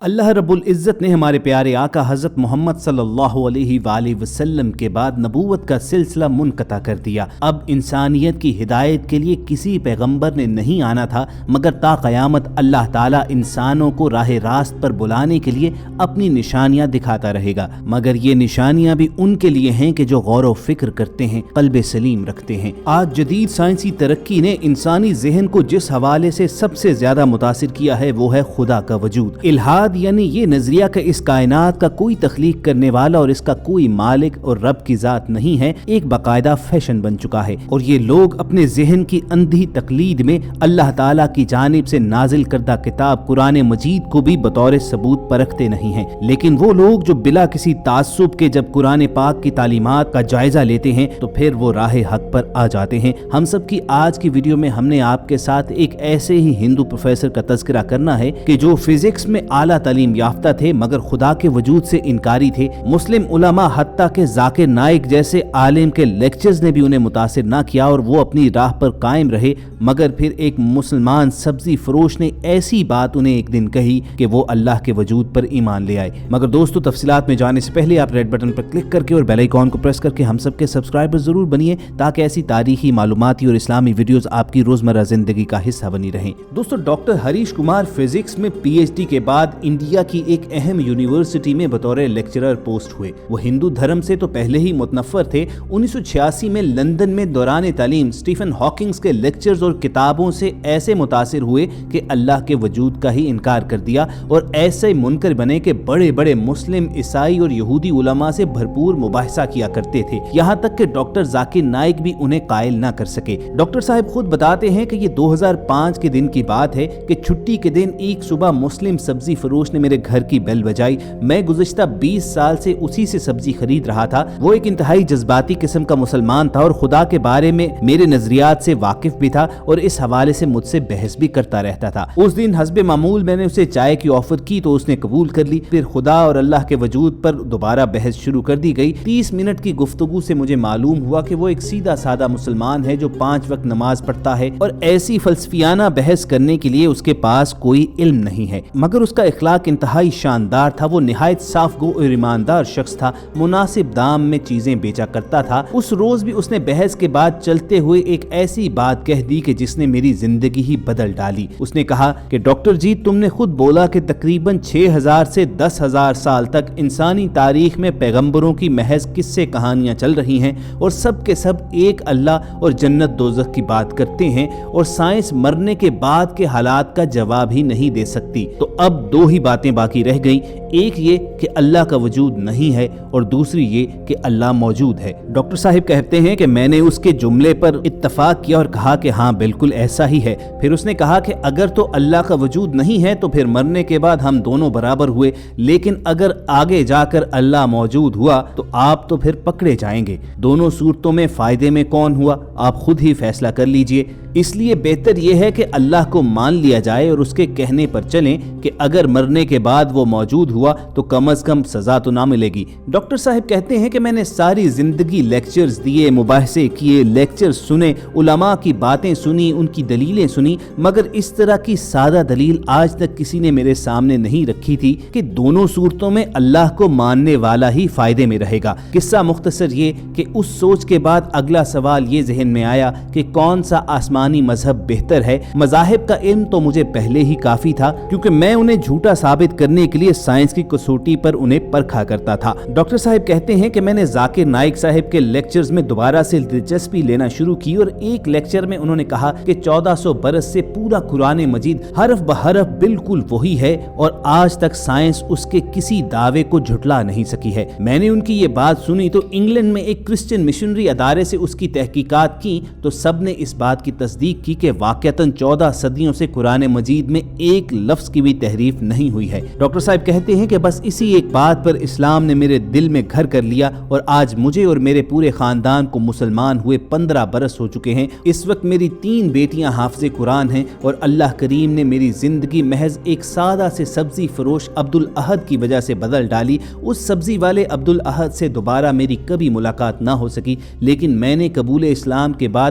اللہ رب العزت نے ہمارے پیارے آقا حضرت محمد صلی اللہ علیہ وآلہ وسلم کے بعد نبوت کا سلسلہ منقطع کر دیا۔ اب انسانیت کی ہدایت کے لیے کسی پیغمبر نے نہیں آنا تھا، مگر تا قیامت اللہ تعالیٰ انسانوں کو راہ راست پر بلانے کے لیے اپنی نشانیاں دکھاتا رہے گا، مگر یہ نشانیاں بھی ان کے لیے ہیں کہ جو غور و فکر کرتے ہیں، قلب سلیم رکھتے ہیں۔ آج جدید سائنسی ترقی نے انسانی ذہن کو جس حوالے سے سب سے زیادہ متاثر کیا ہے وہ ہے خدا کا وجود۔ الہاد یعنی یہ نظریہ کہ اس کائنات کا کوئی تخلیق کرنے والا اور اس کا کوئی مالک اور رب کی ذات نہیں ہے، ایک باقاعدہ فیشن بن چکا ہے، اور یہ لوگ اپنے ذہن کی اندھی تقلید میں اللہ تعالیٰ کی جانب سے نازل کردہ کتاب قرآن مجید کو بھی بطور ثبوت پرکھتے نہیں ہیں۔ لیکن وہ لوگ جو بلا کسی تعصب کے جب قرآن پاک کی تعلیمات کا جائزہ لیتے ہیں تو پھر وہ راہ حق پر آ جاتے ہیں۔ ہم سب کی آج کی ویڈیو میں ہم نے آپ کے ساتھ ایک ایسے ہی ہندو پروفیسر کا تذکرہ کرنا ہے کہ جو فزکس میں اعلیٰ تعلیم یافتہ تھے مگر خدا کے وجود سے انکاری تھے۔ مسلم علماء حتیٰ کہ ذاکر نائک جیسے عالم کے لیکچرز نے بھی انہیں متاثر نہ کیا اور وہ اپنی راہ پر قائم رہے، مگر پھر ایک مسلمان سبزی فروش نے ایسی بات انہیں ایک دن کہی کہ وہ اللہ کے وجود پر ایمان لے آئے۔ مگر دوستو، تفصیلات میں جانے سے پہلے آپ ریڈ بٹن پر کلک کر کے اور بیل آئیکن کو پریس کر کے ہم سب کے سبسکرائبر ضرور بنیے تاکہ ایسی تاریخی، معلوماتی اور اسلامی ویڈیوز آپ کی روزمرہ زندگی کا حصہ بنی رہیں۔ دوستو، ڈاکٹر ہریش کمار فزکس میں پی ایچ ڈی کے بعد انڈیا کی ایک اہم یونیورسٹی میں بطور لیکچرر پوسٹ ہوئے۔ وہ ہندو دھرم سے تو پہلے ہی متنفر تھے۔ 1986 میں لندن میں دوران تعلیم اسٹیفن ہاکنگز کے لیکچرز اور کتابوں سے ایسے متاثر ہوئے کہ اللہ کے وجود کا ہی انکار کر دیا اور ایسے منکر بنے کہ بڑے بڑے مسلم، عیسائی اور یہودی علماء سے بھرپور مباحثہ کیا کرتے تھے، یہاں تک کہ ڈاکٹر ذاکر نائک بھی انہیں قائل نہ کر سکے۔ ڈاکٹر صاحب خود بتاتے ہیں کہ یہ 2005 کے دن کی بات ہے کہ چھٹی کے دن ایک صبح مسلم سبزی فروش نے میرے گھر کی بیل بجائی۔ میں گزشتہ 20 سال سے اسی سے سبزی خرید رہا تھا۔ وہ ایک انتہائی جذباتی قسم کا مسلمان تھا اور خدا کے بارے میں میرے نظریات سے واقف بھی تھا اور اس حوالے سے مجھ سے بحث بھی کرتا رہتا تھا۔ اس دن حسب معمول میں نے اسے چائے کی آفر کی تو اس نے قبول کر لی۔ پھر خدا اور اللہ کے وجود پر دوبارہ بحث شروع کر دی گئی۔ 30 منٹ کی گفتگو سے مجھے معلوم ہوا کہ وہ ایک سیدھا سادہ مسلمان ہے جو 5 وقت نماز پڑھتا ہے اور ایسی فلسفیانہ بحث کرنے کے لیے اس کے پاس کوئی علم نہیں ہے، مگر اس کا اخلاق انتہائی شاندار تھا۔ وہ نہایت صاف گو اور ایماندار شخص تھا، مناسب دام میں چیزیں بیچا کرتا تھا۔ اس روز بھی اس نے بحث کے بعد چلتے ہوئے ایک ایسی بات کہہ دی کہ جس نے میری زندگی ہی بدل ڈالی۔ اس نے کہا کہ ڈاکٹر جی، تم نے خود بولا کہ تقریباً 6000 سے 10,000 سال تک انسانی تاریخ میں پیغمبروں کی محض قصے کہانیاں چل رہی ہیں اور سب کے سب ایک اللہ اور جنت دوزخ کی بات کرتے ہیں، اور سائنس مرنے کے بعد کے حالات کا جواب ہی نہیں دے سکتی۔ تو اب 2 ہی باتیں باقی رہ گئیں، ایک یہ کہ اللہ کا وجود نہیں ہے اور دوسری یہ کہ اللہ موجود ہے۔ ڈاکٹر صاحب کہتے ہیں کہ میں نے اس کے جملے پر اتفاق کیا اور کہا کہ ہاں بالکل ایسا ہی ہے۔ پھر اس نے کہا کہ اگر تو اللہ کا وجود نہیں ہے تو پھر مرنے کے بعد ہم دونوں برابر ہوئے، لیکن اگر آگے جا کر اللہ موجود ہوا تو آپ تو پھر پکڑے جائیں گے۔ دونوں صورتوں میں فائدے میں کون ہوا آپ خود ہی فیصلہ کر لیجئے۔ اس لیے بہتر یہ ہے کہ اللہ کو مان لیا جائے اور اس کے کہنے پر چلیں کہ اگر مرنے کے بعد وہ موجود ہوا تو کم از کم سزا تو نہ ملے گی۔ ڈاکٹر صاحب کہتے ہیں کہ میں نے ساری زندگی لیکچرز دیے، مباحثے کیے، لیکچرز سنے، علماء کی باتیں سنی، ان کی دلیلیں سنی، مگر اس طرح کی سادہ دلیل آج تک کسی نے میرے سامنے نہیں رکھی تھی کہ دونوں صورتوں میں اللہ کو ماننے والا ہی فائدے میں رہے گا۔ قصہ مختصر یہ کہ اس سوچ کے بعد اگلا سوال یہ ذہن میں آیا کہ کون سا آسمانی مذہب بہتر ہے۔ مذاہب کا علم تو مجھے پہلے ہی کافی تھا کیونکہ میں انہیں جھوٹا ثابت کرنے کے لیے سائنس کی کسوٹی پر انہیں پرکھا کرتا تھا۔ ڈاکٹر صاحب کہتے ہیں کہ میں نے ذاکر نائک صاحب کے لیکچرز میں دوبارہ سے دلچسپی لینا شروع کی اور ایک لیکچر میں انہوں نے کہا کہ 1400 برس سے پورا قرآن مجید حرف بحرف بالکل وہی ہے اور آج تک سائنس اس کے کسی دعوے کو جھٹلا نہیں سکی ہے۔ میں نے ان کی یہ بات سنی تو انگلینڈ میں ایک کرسچن مشنری ادارے سے اس کی تحقیقات کی تو سب نے اس بات کی تصدیق کی کہ واقعتاً 14 صدیوں سے قرآن مجید میں ایک لفظ کی بھی تحریف نہیں ہوئی ہے۔ ڈاکٹر صاحب کہتے ہیں کہ بس اسی ایک بات پر اسلام نے میرے دل میں گھر کر لیا اور آج مجھے اور میرے پورے خاندان کو مسلمان ہوئے 15 برس ہو چکے ہیں۔ اس وقت میری 3 بیٹیاں حافظ قرآن ہیں اور اللہ کریم نے میری زندگی محض ایک سادہ سے سبزی فروش عبدالاحد کی وجہ سے بدل ڈالی۔ اس سبزی والے عبدالاحد سے دوبارہ میری کبھی ملاقات نہ ہو سکی، لیکن میں نے قبول اسلام کے بعد